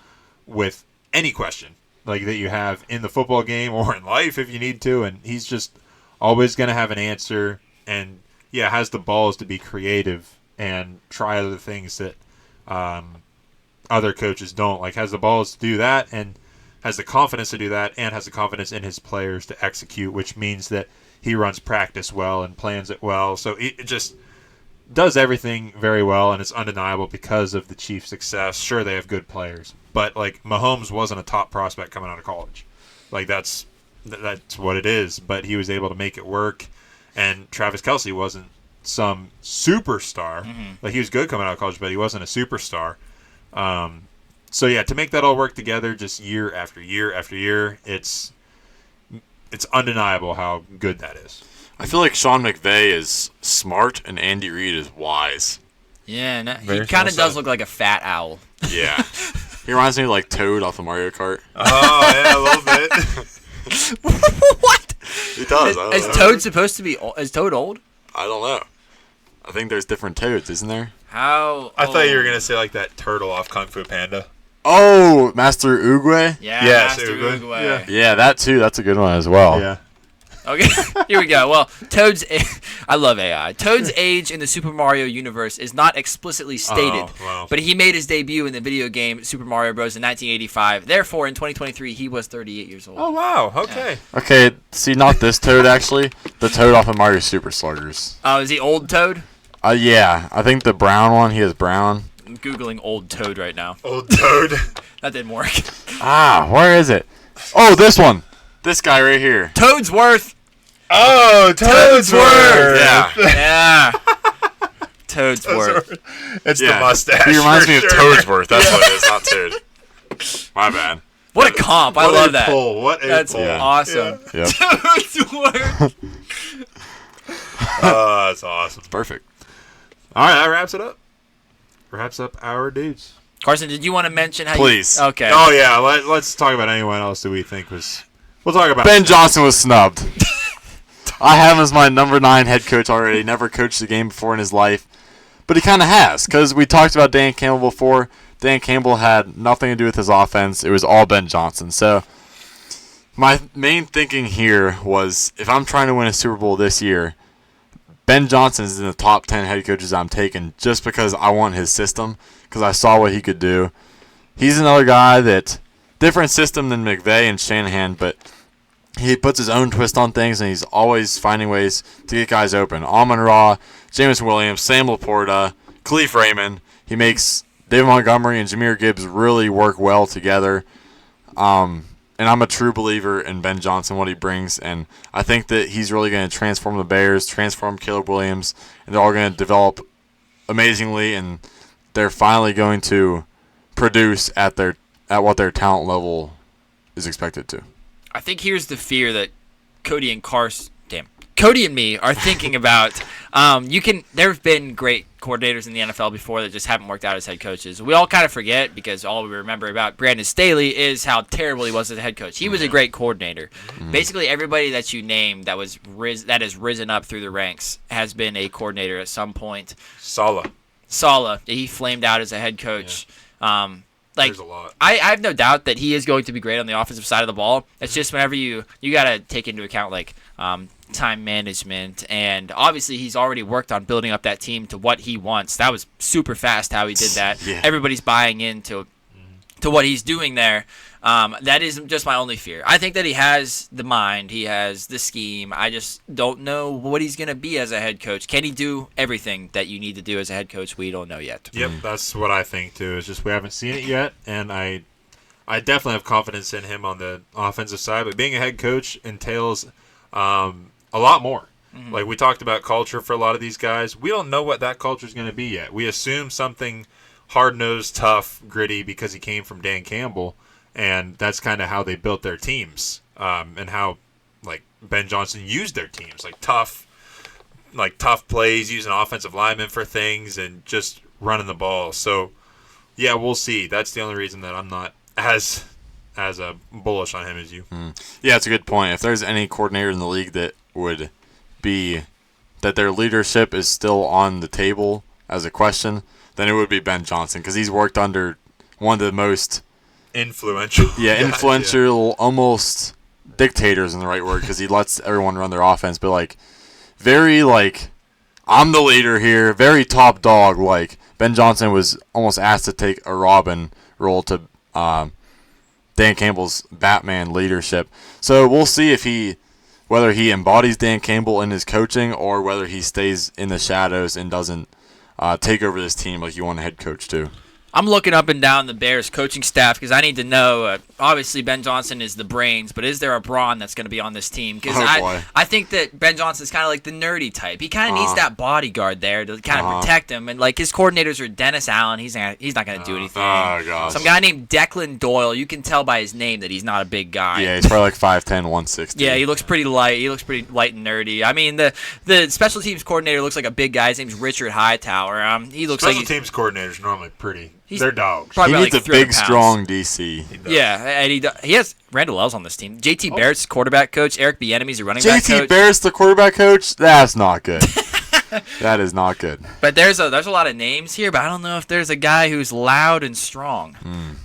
with any question like that you have in the football game or in life if you need to, and he's just always going to have an answer, and has the balls to be creative and try other things that other coaches don't. Like, has the balls to do that, and has the confidence to do that, and has the confidence in his players to execute, which means that he runs practice well and plans it well. So it just does everything very well, and it's undeniable because of the Chiefs' success. Sure, they have good players, but like Mahomes wasn't a top prospect coming out of college. Like that's what it is. But he was able to make it work, and Travis Kelce wasn't some superstar. Like, he was good coming out of college, but he wasn't a superstar. So to make that all work together, just year after year after year, it's undeniable how good that is. I feel like Sean McVay is smart and Andy Reid is wise. Yeah, he kind of does look like a fat owl. Yeah. He reminds me of like Toad off of Mario Kart. Oh, yeah, a little bit. What? He does. Is Toad supposed to be Is Toad old? I don't know. I think there's different Toads, isn't there? How? I thought you were going to say like that turtle off Kung Fu Panda. Oh, Master Oogway? Yeah, yes, Master Uruguay. Yeah, that too. That's a good one as well. Yeah. Okay, here we go. Well, I love AI. Toad's age in the Super Mario universe is not explicitly stated, but he made his debut in the video game Super Mario Bros. In 1985. Therefore, in 2023, he was 38 years old. Oh, wow. Okay. Yeah. Okay, see, not this Toad, actually. The Toad off of Mario Super Sluggers. Oh, is he old Toad? Yeah. I think the brown one, he is brown. I'm Googling old Toad right now. Old Toad. That didn't work. Where is it? Oh, this one. This guy right here. Toadsworth. Oh, Toadsworth. Yeah. Yeah. Toadsworth. It's the mustache. He reminds me of sure. Toadsworth. That's what it is, not Toad. My bad. What a comp. I love that. That's awesome. Yep. Toadsworth. That's awesome. It's perfect. All right, that wraps it up. Wraps up our dudes. Carson, did you want to mention how Please. Okay. Oh, yeah. Let's talk about anyone else that we think was... We'll talk about... Ben Johnson was snubbed. I have him as my number 9 head coach already. Never coached a game before in his life. But he kind of has, because we talked about Dan Campbell before. Dan Campbell had nothing to do with his offense. It was all Ben Johnson. So my main thinking here was, if I'm trying to win a Super Bowl this year, Ben Johnson is in the top 10 head coaches I'm taking just because I want his system, because I saw what he could do. He's another guy that, different system than McVay and Shanahan, but he puts his own twist on things, and he's always finding ways to get guys open. Amon-Ra, Jameson Williams, Sam Laporta, Khalif Raymond. He makes David Montgomery and Jahmyr Gibbs really work well together. And I'm a true believer in Ben Johnson, what he brings, and I think that he's really going to transform the Bears, transform Caleb Williams, and they're all going to develop amazingly, and they're finally going to produce at what their talent level is expected to. I think here's the fear that Cody and me are thinking about. There have been great coordinators in the NFL before that just haven't worked out as head coaches. We all kind of forget, because all we remember about Brandon Staley is how terrible he was as a head coach. He was a great coordinator. Basically, everybody that you named that has risen up through the ranks has been a coordinator at some point. Saleh, he flamed out as a head coach. Yeah. There's a lot. I have no doubt that he is going to be great on the offensive side of the ball. It's just whenever you got to take into account time management, and obviously he's already worked on building up that team to what he wants. That was super fast how he did that. Yeah. Everybody's buying into what he's doing there. That is just my only fear. I think that he has the mind, he has the scheme. I just don't know what he's going to be as a head coach. Can he do everything that you need to do as a head coach? We don't know yet. Yep, that's what I think too. It's just we haven't seen it yet, and I definitely have confidence in him on the offensive side. But being a head coach entails a lot more. Mm-hmm. Like we talked about culture for a lot of these guys. We don't know what that culture is going to be yet. We assume something hard-nosed, tough, gritty because he came from Dan Campbell, and that's kind of how they built their teams, and how like Ben Johnson used their teams, like tough plays, using offensive linemen for things, and just running the ball. So yeah, we'll see. That's the only reason that I'm not as bullish on him as you. Yeah, it's a good point. If there's any coordinator in the league that would be that their leadership is still on the table as a question, then it would be Ben Johnson, because he's worked under one of the most influential influential, almost dictators in the right word, because he lets everyone run their offense, but like very like I'm the leader here, very top dog. Like Ben Johnson was almost asked to take a Robin role to Dan Campbell's Batman leadership. So we'll see whether he embodies Dan Campbell in his coaching, or whether he stays in the shadows and doesn't take over this team like you want a head coach to. I'm looking up and down the Bears coaching staff because I need to know. Obviously, Ben Johnson is the brains, but is there a brawn that's going to be on this team? Because I think that Ben Johnson is kind of like the nerdy type. He kind of needs that bodyguard there to kind of protect him. And like his coordinators are Dennis Allen. He's not going to do anything. Oh gosh. Some guy named Declan Doyle. You can tell by his name that he's not a big guy. Yeah, he's probably like 5'10", 160. Yeah, he looks pretty light. He looks pretty light and nerdy. I mean, the special teams coordinator looks like a big guy. His name's Richard Hightower. He looks special like teams coordinators are normally pretty. They're dogs. He needs like a big, 300 pounds. strong DC. Yeah, and he has Randall L's on this team. JT Barrett's quarterback coach. Eric Bieniemy's a running back coach. JT Barrett's the quarterback coach? That's not good. That is not good. But there's a lot of names here, but I don't know if there's a guy who's loud and strong.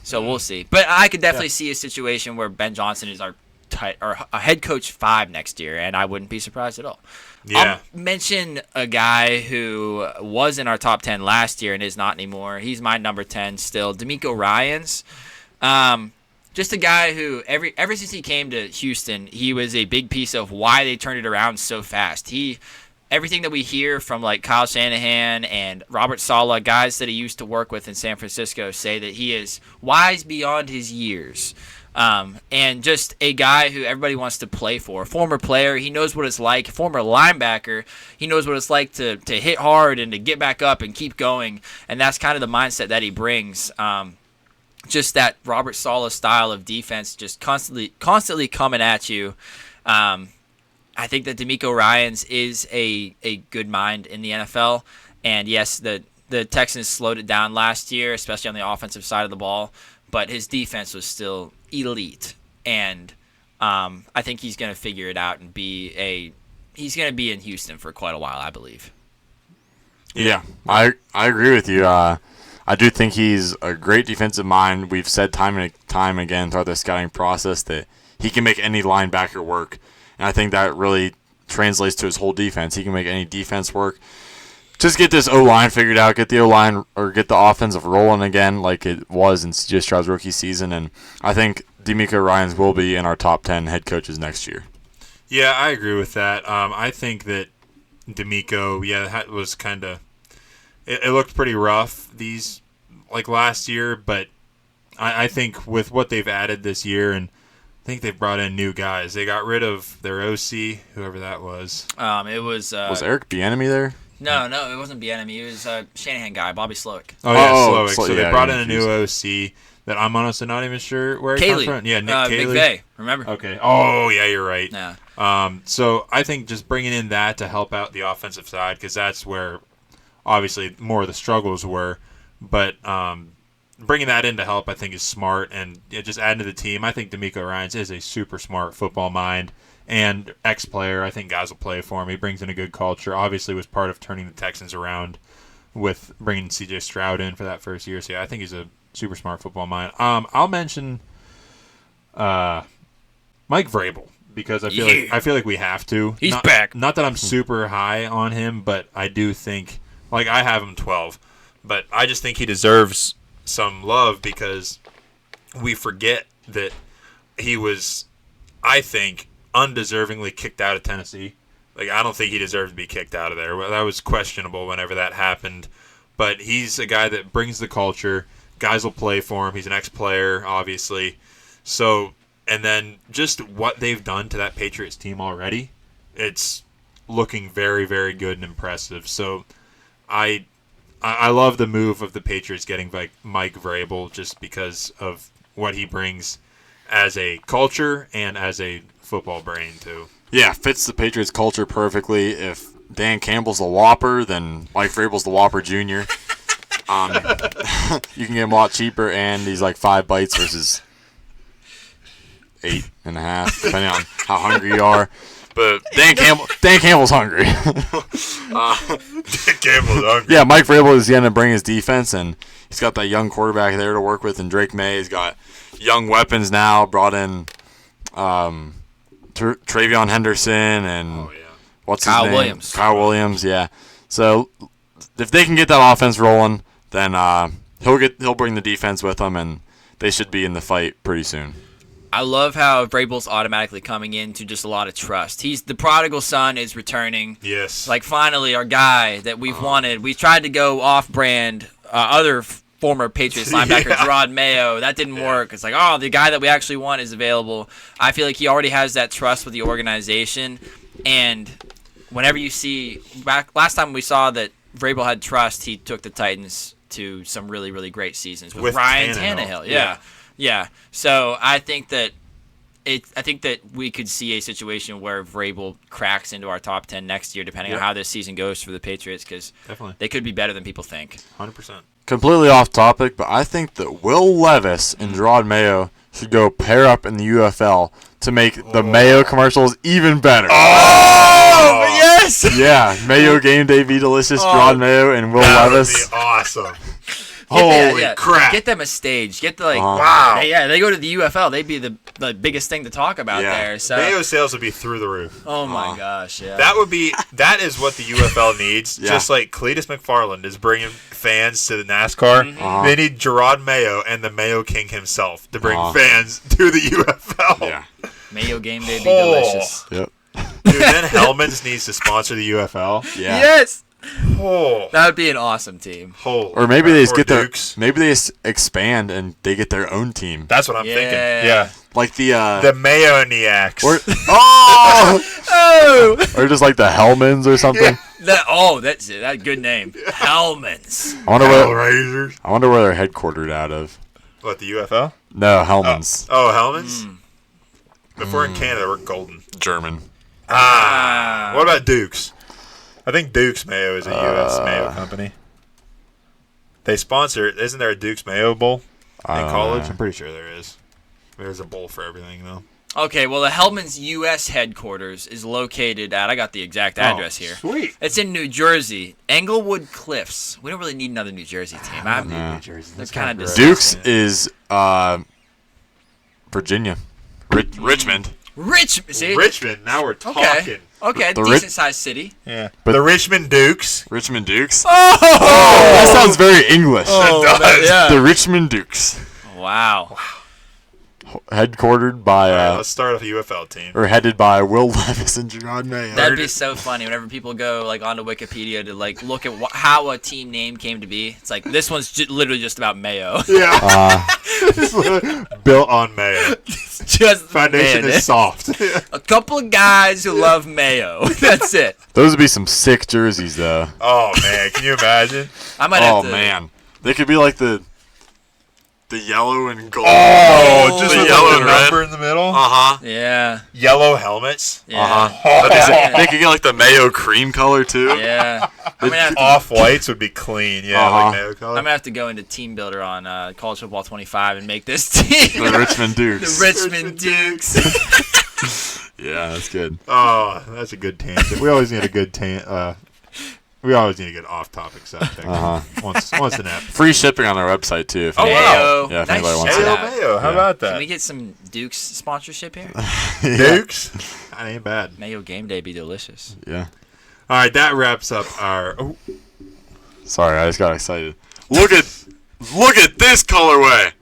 So we'll see. But I could definitely see a situation where Ben Johnson is our a head coach 5 next year, and I wouldn't be surprised at all. Yeah. I'll mention a guy who was in our top 10 last year and is not anymore. He's my number 10 still, D'Amico Ryans. Just a guy who ever since he came to Houston, he was a big piece of why they turned it around so fast. Everything that we hear from like Kyle Shanahan and Robert Saleh, guys that he used to work with in San Francisco, say that he is wise beyond his years. And just a guy who everybody wants to play for. Former player, he knows what it's like. Former linebacker, he knows what it's like to hit hard and to get back up and keep going. And that's kind of the mindset that he brings. Just that Robert Saleh style of defense, just constantly coming at you. I think that D'Amico Ryans is a good mind in the NFL. And yes, the Texans slowed it down last year, especially on the offensive side of the ball. But his defense was still elite, and I think he's going to figure it out and he's going to be in Houston for quite a while, I believe. Yeah, I agree with you. I do think he's a great defensive mind. We've said time and time again throughout the scouting process that he can make any linebacker work, and I think that really translates to his whole defense. He can make any defense work. Just get this O-line figured out, get the O-line or get the offensive rolling again like it was in C.J. Stroud's rookie season, and I think D'Amico Ryans will be in our top 10 head coaches next year. Yeah, I agree with that. I think that D'Amico, that was kind of it looked pretty rough last year, but I think with what they've added this year, and I think they've brought in new guys. They got rid of their OC, whoever that was. It was Eric Bieniemy there? No, it wasn't Bieniemy. It was a Shanahan guy, Bobby Slowick. Oh, yeah, Slowick. So they brought in a new OC that I'm honestly not even sure where he comes from. Yeah, Nick Caley. McVay, remember? Okay. Oh, yeah, you're right. Yeah. So I think just bringing in that to help out the offensive side, because that's where obviously more of the struggles were. But bringing that in to help, I think, is smart. And just adding to the team, I think D'Amico Ryans is a super smart football mind. And ex-player, I think guys will play for him. He brings in a good culture. Obviously was part of turning the Texans around with bringing C.J. Stroud in for that first year. So, yeah, I think he's a super smart football mind. I'll mention Mike Vrabel because I feel like we have to. He's back. Not that I'm super high on him, but I do think, like, I have him 12. But I just think he deserves some love because we forget that he was, I think, undeservingly kicked out of Tennessee. Like, I don't think he deserved to be kicked out of there. That was questionable whenever that happened. But he's a guy that brings the culture. Guys will play for him. He's an ex-player, obviously. So, and then just what they've done to that Patriots team already, it's looking very, very good and impressive. So I love the move of the Patriots getting Mike Vrabel just because of what he brings as a culture and as a football brain too. Yeah, fits the Patriots culture perfectly. If Dan Campbell's the Whopper, then Mike Vrabel's the Whopper Jr. You can get him a lot cheaper, and he's like 5 bites versus 8.5, depending on how hungry you are. But Dan Campbell's hungry. Dan Campbell's hungry. Yeah, Mike Vrabel is going to bring his defense, and he's got that young quarterback there to work with, and Drake May. He's got young weapons now, brought in Travion Henderson and what's his name? Kyle Williams, yeah. So if they can get that offense rolling, then he'll bring the defense with him, and they should be in the fight pretty soon. I love how Vrabel's automatically coming into just a lot of trust. He's the prodigal son is returning. Yes. Like, finally, our guy that we've wanted. We tried to go off-brand other former Patriots linebacker, Gerard Mayo. That didn't work. It's like, the guy that we actually want is available. I feel like he already has that trust with the organization. And whenever you see last time we saw that Vrabel had trust, he took the Titans to some really, really great seasons with Ryan Tannehill. Yeah. So I think that we could see a situation where Vrabel cracks into our top 10 next year, depending on how this season goes for the Patriots, because they could be better than people think. 100%. Completely off topic, but I think that Will Levis and Gerard Mayo should go pair up in the UFL to make the Mayo commercials even better. Oh, yes! Yeah, Mayo Game Day Be Delicious, Gerard Mayo and Will Levis. That would be awesome. Holy crap. Get them a stage. Get the, wow. They go to the UFL. They'd be the biggest thing to talk about there. So Mayo sales would be through the roof. Oh, my gosh, yeah. That is what the UFL needs. Just like Cletus McFarland is bringing fans to the NASCAR. They need Gerard Mayo and the Mayo King himself to bring fans to the UFL. Yeah. Mayo Game Day Be Delicious. Yep. Dude, then Hellman's needs to sponsor the UFL. Yeah. Yes. That would be an awesome team. Or maybe they just expand and they get their own team. That's what I'm thinking. Yeah. Like the Mayoniacs. Or just like the Hellmans or something. That's it. That good name. Hellmans. I wonder where they're headquartered out of. What, the UFL? No, Hellmans. Hellmans? If we're in Canada, we're golden. German. What about Dukes? I think Dukes Mayo is a U.S. Mayo company. They sponsor. Isn't there a Dukes Mayo Bowl in college? I'm pretty sure there is. There's a bowl for everything, though. Okay, well, the Hellman's U.S. headquarters is located at, I got the exact address here. Sweet. It's in New Jersey, Englewood Cliffs. We don't really need another New Jersey team. New Jersey. They're kind of Dukes is Virginia. Richmond. Richmond. Now we're talking. Okay, decent-sized city. Yeah. But the Richmond Dukes. Richmond Dukes? Oh! That sounds very English. It does. Yeah. The Richmond Dukes. Wow. Headquartered by... let's start off a UFL team. Or headed by Will Levis and Gerard Mayo. That'd be so funny whenever people go onto Wikipedia to look at how a team name came to be. It's like, this one's literally just about Mayo. Yeah. Built on Mayo. Just Foundation is soft. A couple of guys who love Mayo. That's it. Those would be some sick jerseys, though. Oh, man. Can you imagine? I might have to... man. They could be like the yellow and gold. Just the with yellow the and red number in the middle. Yeah. Yellow helmets. Yeah. They could get like the Mayo cream color, too. Yeah. Off-whites would be clean. Yeah, like Mayo color. I'm going to have to go into Team Builder on College Football 25 and make this team. The Richmond Dukes. The Richmond Dukes. Yeah, that's good. Oh, that's a good tangent. We always need a good We always need to get off-topic subject. Once an app. Free shipping on our website, too. If Wow. Yeah, if anybody wants shout it. out. Mayo. How about that? Can we get some Dukes sponsorship here? Dukes? That ain't bad. Mayo Game Day Be Delicious. Yeah. All right, that wraps up our... Sorry, I just got excited. Look at this colorway.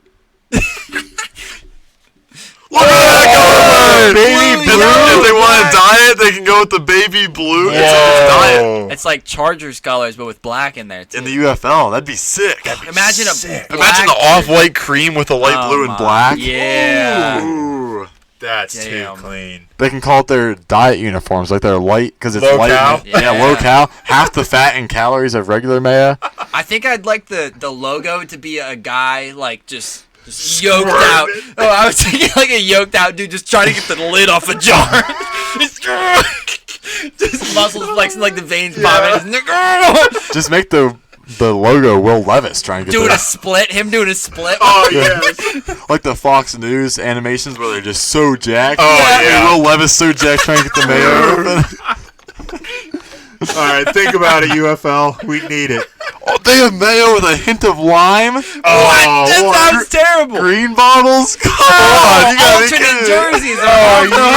Look at that colorway! Baby blue. If they want to dye it, they can go with the baby blue. It's dye it. It's like Chargers colors, but with black in there, too. In the UFL, that'd be sick. Imagine Imagine the off-white cream with the light blue and black. Yeah. Ooh. That's Damn. too clean. They can call it their diet uniforms, like they're light because it's Low light. cal? Yeah, low cal. Half the fat and calories of regular mayo. I think I'd like the logo to be a guy like just yoked out. Oh, I was thinking like a yoked out dude just trying to get the lid off a jar. Just muscles flexing like the veins popping. Just make the logo Will Levis trying to get Doing the, a split. Him doing a split. Oh, yeah. like the Fox News animations where they're just so jacked. Oh, yeah. Will Levis so jacked trying to get the mayo open. All right, think about it, UFL. We need it. Oh, they have mayo with a hint of lime. Oh, That sounds terrible. Green bottles. Come on, you gotta be Alternate kidding. jerseys are off the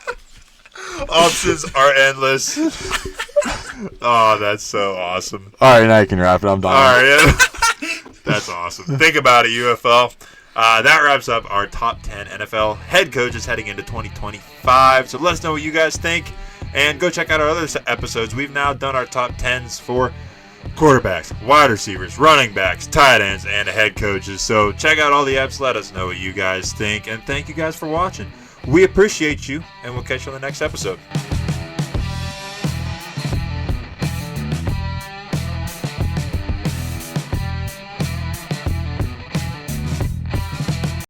hook. Options are endless. Oh, that's so awesome. All right, now you can wrap it. I'm done. All right, yeah. That's awesome. Think about it, UFL. That wraps up our top 10 NFL head coaches heading into 2025. So let us know what you guys think, and go check out our other episodes. We've now done our top 10s for quarterbacks, wide receivers, running backs, tight ends, and head coaches. So check out all the apps. Let us know what you guys think, and thank you guys for watching. We appreciate you, and we'll catch you on the next episode.